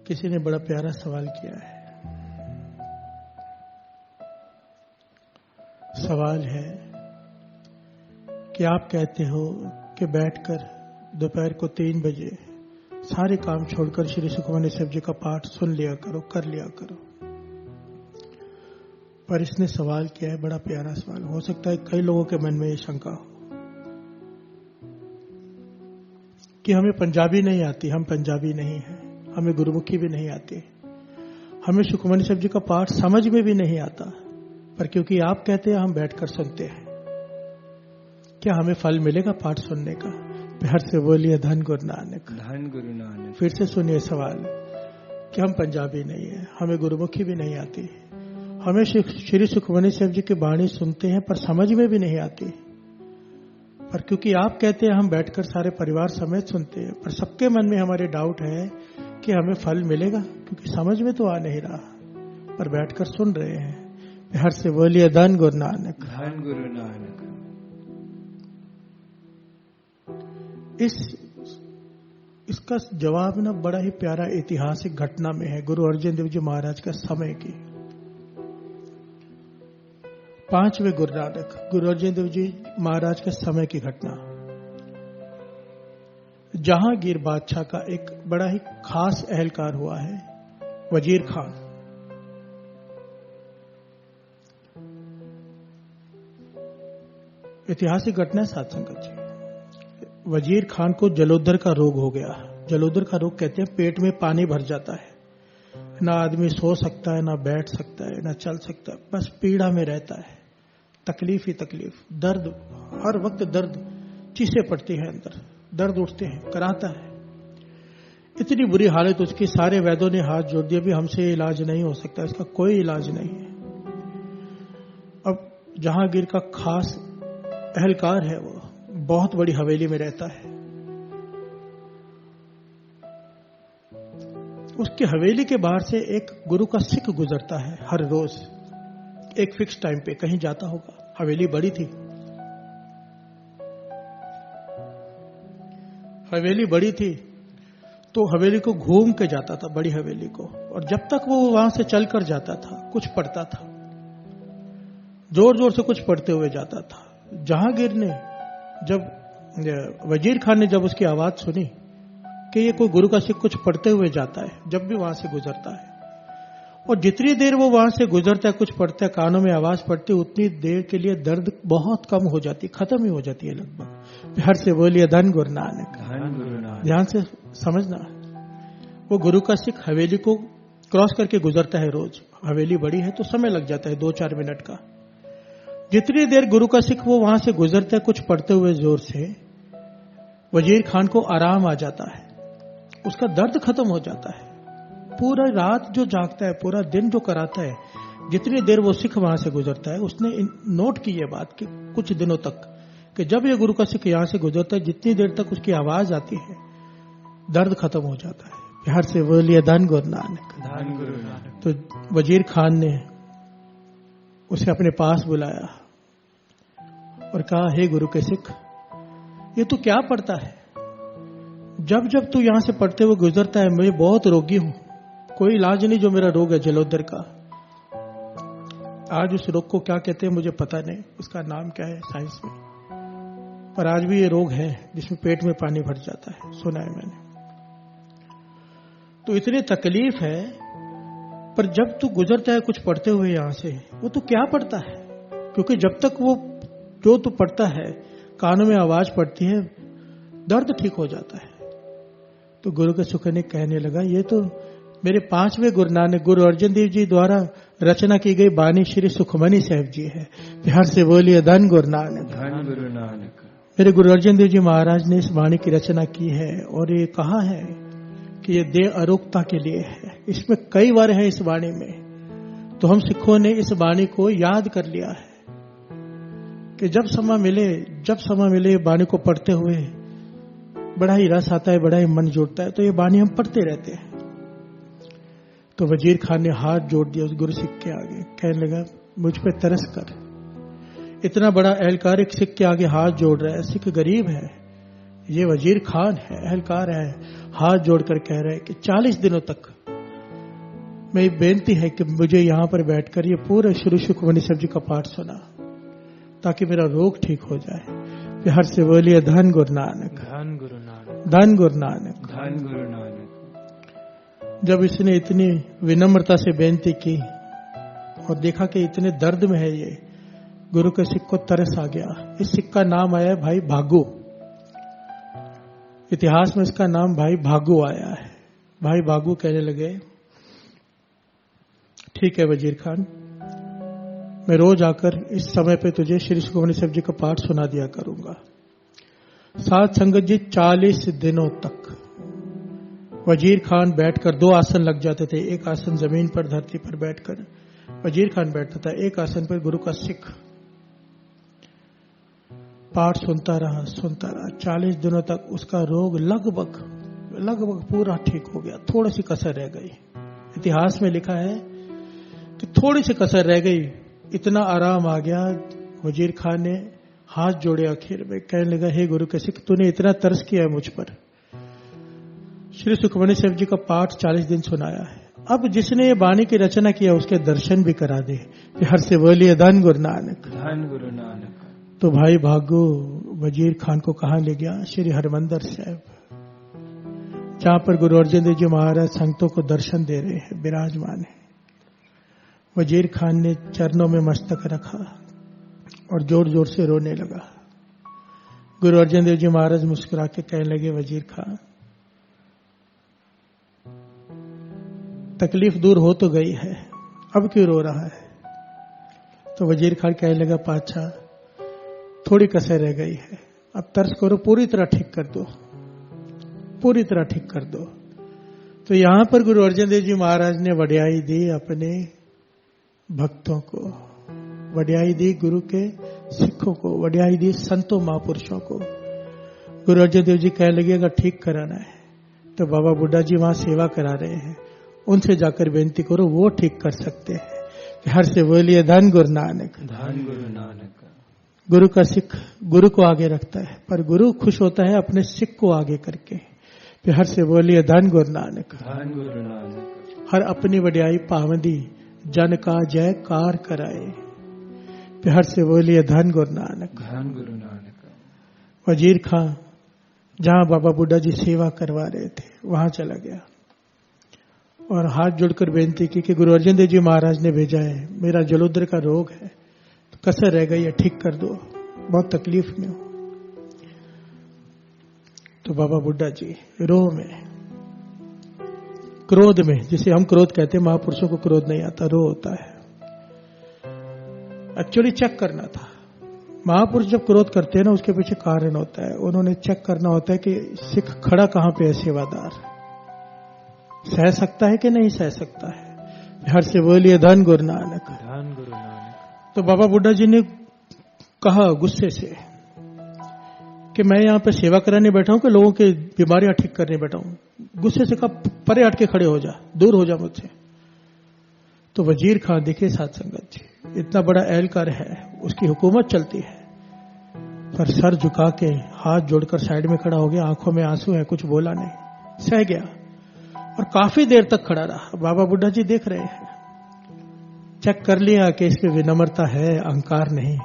किसी ने बड़ा प्यारा सवाल किया है। सवाल है कि आप कहते हो कि बैठकर दोपहर को 3 बजे सारे काम छोड़कर श्री सुखमनी साहब जी का पाठ सुन लिया करो, कर लिया करो। पर इसने सवाल किया है, बड़ा प्यारा सवाल। हो सकता है कई लोगों के मन में ये शंका हो कि हमें पंजाबी नहीं आती, हम पंजाबी नहीं हैं, हमें गुरुमुखी भी नहीं आती, हमें सुखमनी साहब जी का पाठ समझ में भी नहीं आता, पर क्योंकि आप कहते हैं हम बैठकर सुनते हैं, क्या हमें फल मिलेगा पाठ सुनने का? प्यार से बोलिए धन गुरु नानक, धन गुरु नानक। फिर से सुनिए सवाल कि हम पंजाबी नहीं है, हमें गुरुमुखी भी नहीं आती, हमें श्री सुखमनी साहब जी की वाणी सुनते हैं पर समझ में भी नहीं आती, पर क्योंकि आप कहते हैं हम बैठकर सारे परिवार समेत सुनते हैं, पर सबके मन में हमारे डाउट है कि हमें फल मिलेगा, क्योंकि समझ में तो आ नहीं रहा, पर बैठकर सुन रहे हैं। प्यार से बोलिए धन गुरु नानक, धन गुरु नानक। इसका जवाब ना बड़ा ही प्यारा ऐतिहासिक घटना में है, गुरु अर्जन देव जी महाराज का समय की। 5वें गुरु नानक गुरु अर्जन देव जी महाराज के समय की घटना। जहांगीर बादशाह का एक बड़ा ही खास एहलकार हुआ है, वजीर खान। ऐतिहासिक घटना है साथ संगत जी। वजीर खान को जलोदर का रोग हो गया। जलोदर का रोग कहते हैं पेट में पानी भर जाता है, ना आदमी सो सकता है, ना बैठ सकता है, ना चल सकता है, बस पीड़ा में रहता है, तकलीफ ही तकलीफ, दर्द, हर वक्त दर्द, चीसें पड़ती है अंदर, दर्द उठते हैं, कराता है। इतनी बुरी हालत उसकी, सारे वैद्यों ने हाथ जोड़ दिया, भी हमसे इलाज नहीं हो सकता, इसका कोई इलाज नहीं है। अब जहांगीर का खास एहलकार है, वो बहुत बड़ी हवेली में रहता है। उसकी हवेली के बाहर से एक गुरु का सिख गुजरता है हर रोज, एक फिक्स टाइम पे कहीं जाता होगा। हवेली बड़ी थी, हवेली बड़ी थी तो हवेली को घूम के जाता था, बड़ी हवेली को, और जब तक वो वहां से चलकर जाता था कुछ पढ़ता था, जोर जोर से कुछ पढ़ते हुए जाता था। जहांगीर ने जब वजीर खान ने जब उसकी आवाज सुनी कि ये कोई गुरु का सिख कुछ पढ़ते हुए जाता है, जब भी वहां से गुजरता है, और जितनी देर वो वहां से गुजरता है कुछ पढ़ता है, कानों में आवाज पड़ती, उतनी देर के लिए दर्द बहुत कम हो जाती, खत्म ही हो जाती है लगभग। प्यार से बोलिए धन गुरु नानक, धन गुरु नानक। ध्यान से समझना, वो गुरु का सिख हवेली को क्रॉस करके गुजरता है रोज। हवेली बड़ी है तो समय लग जाता है 2-4 मिनट का। जितनी देर गुरु का सिख वो वहां से गुजरता है कुछ पढ़ते हुए जोर से, वजीर खान को आराम आ जाता है, उसका दर्द खत्म हो जाता है। पूरा रात जो जागता है, पूरा दिन जो कराता है, जितनी देर वो सिख वहां से गुजरता है, उसने नोट की ये बात कि कुछ दिनों तक कि जब ये गुरु का सिख यहां से गुजरता है, जितनी देर तक उसकी आवाज आती है दर्द खत्म हो जाता है। प्यार से बोलिए धन गुरु नानक, धन गुरु नानक। तो वजीर खान ने उसे अपने पास बुलाया और कहा, हे गुरु के सिख, ये तू क्या पढ़ता है? जब जब तू यहां से पढ़ते हुए गुजरता है, मैं बहुत रोगी हूं, कोई इलाज नहीं जो मेरा रोग है जलोदर का। आज उस रोग को क्या कहते हैं मुझे पता नहीं, उसका नाम क्या है साइंस में, पर आज भी ये रोग है जिसमें पेट में पानी भर जाता है, सुना है मैंने। तो इतनी तकलीफ है, पर जब तू गुजरता है कुछ पढ़ते हुए यहां से, वो तू क्या पढ़ता है? क्योंकि जब तक वो जो तू पढ़ता है, कानों में आवाज पड़ती है, दर्द ठीक हो जाता है। तो गुरु के सुख ने कहने लगा, ये तो मेरे 5वें गुरु नानक गुरु अर्जन देव जी द्वारा रचना की गई बानी श्री सुखमनी साहब जी है। प्यार से बोलिए धन गुरु नानक, धन गुरु नानक। मेरे गुरु अर्जन देव जी महाराज ने इस वाणी की रचना की है, और ये कहा है कि ये देह अरोगता के लिए है। इसमें कई बार है इस वाणी में, तो हम सिखों ने इस वाणी को याद कर लिया है कि जब समय मिले वाणी को पढ़ते हुए बड़ा ही रस आता है, बड़ा ही मन जुड़ता है, तो ये वाणी हम पढ़ते रहते हैं। तो वजीर खान ने हाथ जोड़ दिया उस गुरु सिख के आगे, कहने लगा, मुझ पे तरस कर, इतना बड़ा एहलकार एक सिख के आगे हाथ जोड़ रहा है, सिख गरीब है, ये वजीर खान है, एहलकार है, हाथ जोड़कर कह रहे हैं कि 40 दिनों तक मेरी बेनती है कि मुझे यहाँ पर बैठकर ये पूरे श्री सुखमनी साहब जी का पाठ सुना, ताकि मेरा रोग ठीक हो जाए। हर से बोलिए धन गुरु नानक, धन गुरु नानक, धन गुरु नानक, धन गुरु नानक। जब इसने इतनी विनम्रता से बेनती की और देखा कि इतने दर्द में है ये, गुरु के सिख को तरस आ गया। इस सिख का नाम आया है भाई भागू, इतिहास में इसका नाम भाई भागू आया है। भाई भागू कहने लगे, ठीक है वजीर खान, मैं रोज आकर इस समय पे तुझे श्री सुखमनी साहब जी का पाठ सुना दिया करूंगा। साथ संगत जी 40 दिनों तक वजीर खान बैठकर, 2 आसन लग जाते थे, एक आसन जमीन पर धरती पर बैठकर वजीर खान बैठता था, एक आसन पर गुरु का सिख पाठ सुनता रहा 40 दिनों तक उसका रोग लगभग पूरा ठीक हो गया। थोड़ी सी कसर रह गई, इतिहास में लिखा है कि थोड़ी सी कसर रह गई, इतना आराम आ गया। वजीर खान ने हाथ जोड़े आखिर में, कहने लगा, हे गुरु के सिख, तूने इतना तरस किया है मुझ पर, श्री सुखमनी साहब जी का पाठ 40 दिन सुनाया है, अब जिसने ये वाणी की रचना किया उसके दर्शन भी करा दे। हर से बोलिए धन गुरु नानक, धन गुरु नानक। तो भाई भागो वजीर खान को कहां ले गया? श्री हरमंदिर साहब, जहां पर गुरु अर्जन देव जी महाराज संतों को दर्शन दे रहे हैं, विराजमान है। वजीर खान ने चरणों में मस्तक रखा और जोर जोर से रोने लगा। गुरु अर्जन देव जी महाराज मुस्कुरा के कहने लगे, वजीर खान, तकलीफ दूर हो तो गई है, अब क्यों रो रहा है? तो वजीर खान कहने लगा, पातशाह, थोड़ी कसर रह गई है, अब तरस करो, पूरी तरह ठीक कर दो, पूरी तरह ठीक कर दो। तो यहां पर गुरु अर्जन देव जी महाराज ने वड्याई दी अपने भक्तों को, वड्याई दी गुरु के सिखों को, वड्याई दी संतों महापुरुषों को। गुरु अर्जन देव जी कहने लगे, अगर ठीक कराना है तो बाबा बुड्ढा जी वहां सेवा करा रहे हैं, उनसे जाकर बेनती करो, वो ठीक कर सकते हैं। हर से बोलिए धन गुरु नानक, धन गुरु नानक। गुरु का सिख गुरु को आगे रखता है, पर गुरु खुश होता है अपने सिख को आगे करके। हर से बोलिए धन गुरु नानक, धन गुरु नानक। हर अपनी वड्याई पावंदी जन का जयकार कराए। हर से बोलिए धन गुरु नानक, धन गुरु नानक। वजीर खां जहां बाबा बुड्ढा जी सेवा करवा रहे थे वहां चला गया और हाथ जोड़कर बेनती की कि गुरु अर्जन देव जी महाराज ने भेजा है, मेरा जलोदर का रोग है, तो कसर रह गई है, ठीक कर दो, बहुत तकलीफ में हूं। तो बाबा बुड्ढा जी रोह में, क्रोध में, जिसे हम क्रोध कहते हैं, महापुरुषों को क्रोध नहीं आता, रोह होता है। एक्चुअली चेक करना था, महापुरुष जब क्रोध करते हैं ना, उसके पीछे कारण होता है। उन्होंने चेक करना होता है कि सिख खड़ा कहां पे है, सेवादार सह सकता है कि नहीं सह सकता है। हर से बोलिए धन गुरु नानक, धन गुरु नानक। तो बाबा बुड्ढा जी ने कहा गुस्से से कि मैं यहां पे सेवा कराने बैठा हूं कि लोगों की बीमारियां ठीक करने बैठा हूं? गुस्से से कहा, परे हट के खड़े हो जा, दूर हो जा मुझसे। तो वजीर खान, देखिए साथ संगत जी, इतना बड़ा एहलकार है, उसकी हुकूमत चलती है, पर सर झुका के हाथ जोड़कर साइड में खड़ा हो गया, आंखों में आंसू है, कुछ बोला नहीं, सह गया और काफी देर तक खड़ा रहा। बाबा बुड्ढा जी देख रहे हैं, चेक कर लिया कि इसमें विनम्रता है, अहंकार नहीं।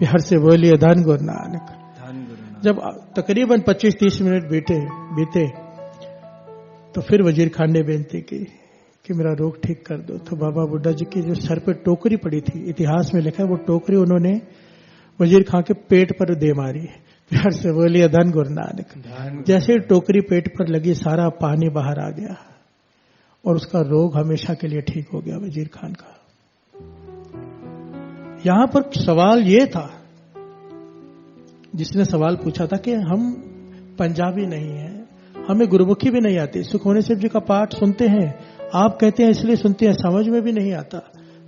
हर से बोलिए धन गुरु नानक, धन गुरु नानक। जब तकरीबन 25-30 मिनट बीते तो फिर वजीर खान ने बेनती की कि मेरा रोग ठीक कर दो। तो बाबा बुड्ढा जी की जो सर पे टोकरी पड़ी थी, इतिहास में लिखा है, वो टोकरी उन्होंने वजीर खान के पेट पर दे मारी। प्यार से बोलिए धन गुरु नानक। जैसे टोकरी पेट पर लगी, सारा पानी बाहर आ गया और उसका रोग हमेशा के लिए ठीक हो गया वजीर खान का। यहां पर सवाल ये था, जिसने सवाल पूछा था कि हम पंजाबी नहीं है, हमें गुरुमुखी भी नहीं आती, सुखमनी साहब जी का पाठ सुनते हैं, आप कहते हैं इसलिए सुनते हैं, समझ में भी नहीं आता,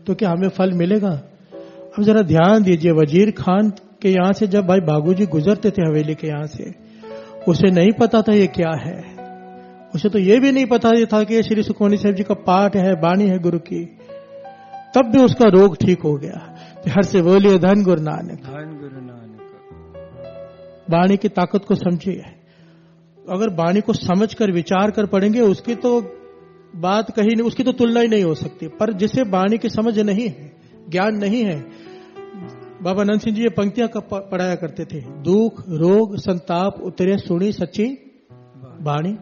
तो क्या हमें फल मिलेगा? अब जरा ध्यान दीजिए, वजीर खान के यहां से जब भाई भागू जी गुजरते थे हवेली के यहां से, उसे नहीं पता था ये क्या है, उसे तो ये भी नहीं पता था कि ये श्री सुखमनी साहब जी का पाठ है, वाणी है गुरु की, तब भी उसका रोग ठीक हो गया। हर से बोलिए धन गुरु नानक, धन गुरु नानक। वाणी की ताकत को समझिए। अगर वाणी को समझ कर विचार कर पढ़ेंगे, उसकी तो बात कहीं नहीं, उसकी तो तुलना ही नहीं हो सकती। पर जिसे वाणी की समझ नहीं है, ज्ञान नहीं है, बाबा नंद सिंह जी ये पंक्तियां पढ़ाया करते थे, दुख रोग संताप उतरे सुनी सच्ची वाणी।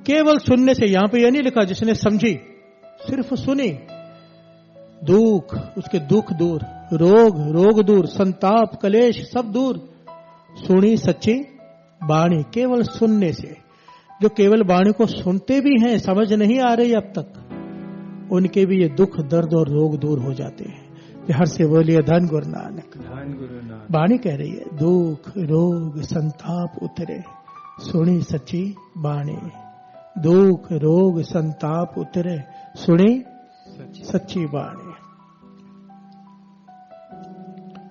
केवल सुनने से, यहां पे यह नहीं लिखा जिसने समझी, सिर्फ सुनी, दुख उसके दुख दूर, रोग दूर, संताप कलेश सब दूर, सुनी सच्ची वाणी। केवल सुनने से, जो केवल वाणी को सुनते भी हैं, समझ नहीं आ रही अब तक, उनके भी ये दुख दर्द और रोग दूर हो जाते हैं। हर से बोलिए धन गुरु नानक। वाणी कह रही है, दुख रोग संताप उतरे सुनी सच्ची वाणी। दुख रोग संताप उतरे सुनी सच्ची वाणी।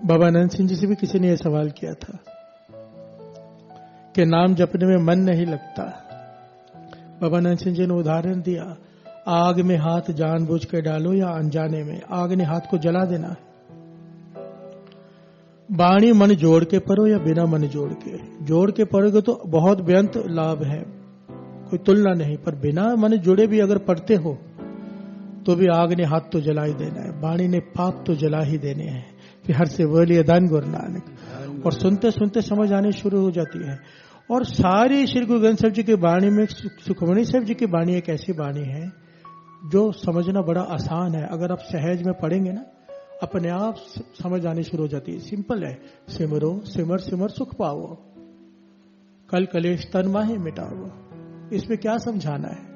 बाबा नंद सिंह जी से भी किसी ने यह सवाल किया था कि नाम जपने में मन नहीं लगता। बाबा नंद सिंह जी ने उदाहरण दिया, आग में हाथ जानबूझ के डालो या अनजाने में, आग ने हाथ को जला देना है। वाणी मन जोड़ के पढ़ो या बिना मन जोड़ के पढ़ोगे तो बहुत बेअंत लाभ है, कोई तुलना नहीं। पर बिना मन जुड़े भी अगर पढ़ते हो तो भी आग ने हाथ तो जला ही देना है, वाणी ने पाप तो जला ही देने हैं। फिर हर से बोलिए धन गुरु नानक। और सुनते सुनते समझ आने शुरू हो जाती है। और सारी श्री गुरु ग्रंथ साहिब जी की वाणी में सुखमणी साहिब जी की वाणी एक ऐसी वाणी है जो समझना बड़ा आसान है। अगर आप सहज में पढ़ेंगे ना, अपने आप समझ आनी शुरू हो जाती है। सिंपल है, सिमरो सिमर सिमर सुख पाओ, कल कलेश तन माहे मिटाओ। इसमें क्या समझाना है?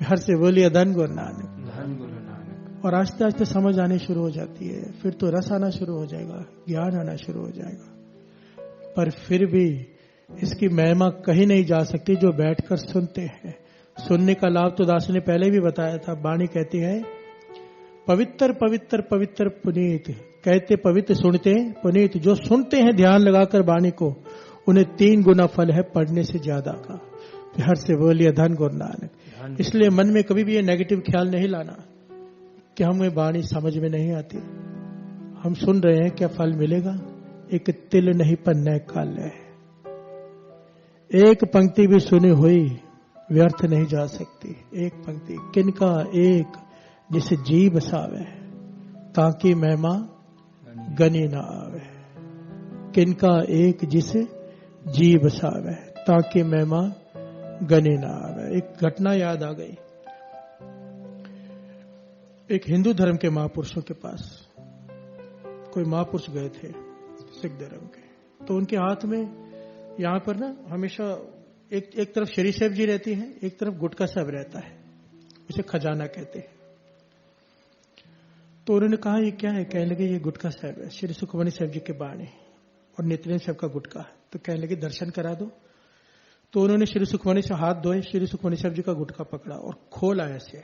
हर से बोलिए धन गुरु नानक। धन गुरु नानक। और आस्ते आस्ते समझ आनी शुरू हो जाती है, फिर तो रस आना शुरू हो जाएगा, ज्ञान आना शुरू हो जाएगा। पर फिर भी इसकी महिमा कहीं नहीं जा सकती जो बैठकर सुनते हैं। सुनने का लाभ तो दास ने पहले भी बताया था। वाणी कहती है, पवित्र पवित्र पवित्र पुनीत, कहते पवित्र सुनते पुनीत। जो सुनते हैं ध्यान लगाकर वाणी को, उन्हें 3 गुना फल है पढ़ने से ज्यादा का। हर से बोलिए धन गुरु नानक। इसलिए मन में कभी भी ये नेगेटिव ख्याल नहीं लाना कि हमें वाणी समझ में नहीं आती। हम सुन रहे हैं, क्या फल मिलेगा? एक तिल नहीं पन्ने काल है। एक पंक्ति भी सुनी हुई व्यर्थ नहीं जा सकती। एक पंक्ति किनका एक जिसे जी बसावे, ताकि महिमा गनी ना आवे। किनका एक जिसे जी बसावे, ताकि महिमा गनी ना आवे। एक घटना याद आ गई। एक हिंदू धर्म के महापुरुषों के पास कोई महापुरुष गए थे सिख धर्म के, तो उनके हाथ में यहां पर ना हमेशा एक तरफ श्री साहिब जी रहती है, एक तरफ गुटका साहब रहता है, उसे खजाना कहते हैं। तो उन्होंने कहा ये क्या है? कहने लगे ये गुटका साहब है, श्री सुखमणी साहब जी के बाणी और नित्यानंद साहब का गुटका है। तो कहने लगे दर्शन करा दो। तो उन्होंने श्री सुखमणी से हाथ धोए, श्री सुखमणी साहब जी का गुटका पकड़ा और खोला ऐसे,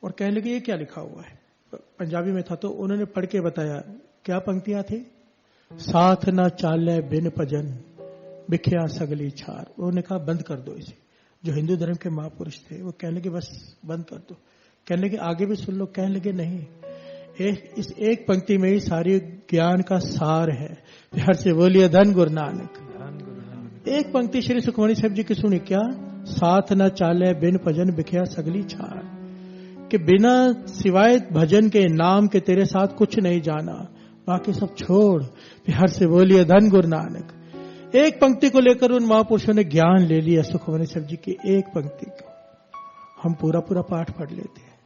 और कहने लगे ये क्या लिखा हुआ है? पंजाबी में था। तो उन्होंने पढ़ के बताया क्या पंक्तियां थी। साथ ना चाले बिन भजन बिखिया सगली छार। उन्होंने कहा बंद कर दो इसे। जो हिंदू धर्म के महापुरुष थे वो कहने लगे बस बंद कर दो। कहने लगे आगे भी सुन लो। कहने लगे नहीं, इस एक पंक्ति में ही सारी ज्ञान का सार है। हर से बोलिए धन गुरु नानक। एक पंक्ति श्री सुखमणी साहब जी की सुनी, क्या? साथ न चाले बिन भजन बिखिया सगली छार, कि बिना सिवाय भजन के नाम के तेरे साथ कुछ नहीं जाना, बाकी सब छोड़। हर से बोलिए धन गुरु नानक। एक पंक्ति को लेकर उन महापुरुषों ने ज्ञान ले लिया। सुखमणी साहब जी की एक पंक्ति को हम पूरा पाठ पढ़ लेते हैं।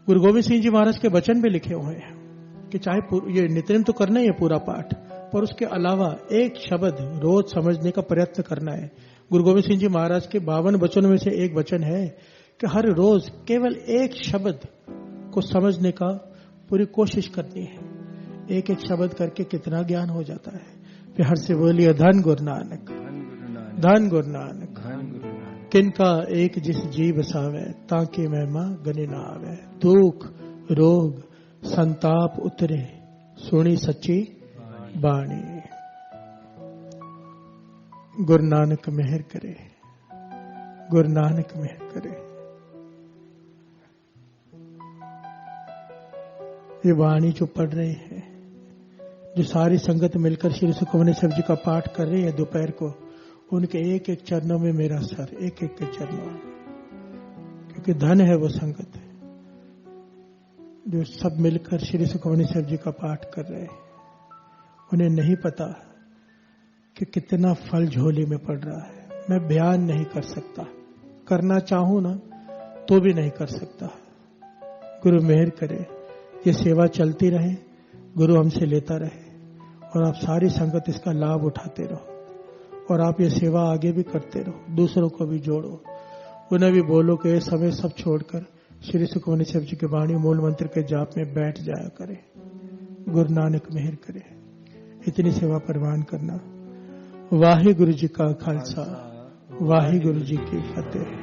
गुरु गोविंद सिंह जी महाराज के वचन भी लिखे हुए हैं कि चाहे ये नित्यनेम तो करना ही है पूरा पाठ, पर उसके अलावा एक शब्द रोज समझने का प्रयत्न करना है। गुरु गोविंद सिंह जी महाराज के 52 वचनों में से एक वचन है कि हर रोज केवल एक शब्द को समझने का पूरी कोशिश करनी है। एक एक शब्द करके कितना ज्ञान हो जाता है। फिर हर से बोलिए धन गुरु नानक। धन गुरु नानक। किनका एक जिस जी बसावे, ताकि महिमा गनी ना आवे। दुख रोग संताप उतरे सुनी सच्ची बाणी। गुरु नानक मेहर करे, गुरु नानक मेहर करे। ये वाणी जो पढ़ रहे हैं, जो सारी संगत मिलकर श्री सुखमणी साहब जी का पाठ कर रही है दोपहर को, उनके एक एक चरणों में मेरा सर, एक एक के चरणों में क्योंकि धन है वो संगत है जो सब मिलकर श्री सुखमनी साहब जी का पाठ कर रहे हैं। उन्हें नहीं पता कि कितना फल झोली में पड़ रहा है। मैं बयान नहीं कर सकता, करना चाहूं ना तो भी नहीं कर सकता। गुरु मेहर करे, ये सेवा चलती रहे, गुरु हमसे लेता रहे और आप सारी संगत इसका लाभ उठाते रहो और आप ये सेवा आगे भी करते रहो, दूसरों को भी जोड़ो। उन्हें भी बोलो कि ये समय सब छोड़कर श्री सुखमनी साहब जी के वाणी मूल मंत्र के जाप में बैठ जाया करे। गुरु नानक मेहर करे। इतनी सेवा परवान करना। वाहे गुरु जी का खालसा, वाहे गुरु जी की फतेह।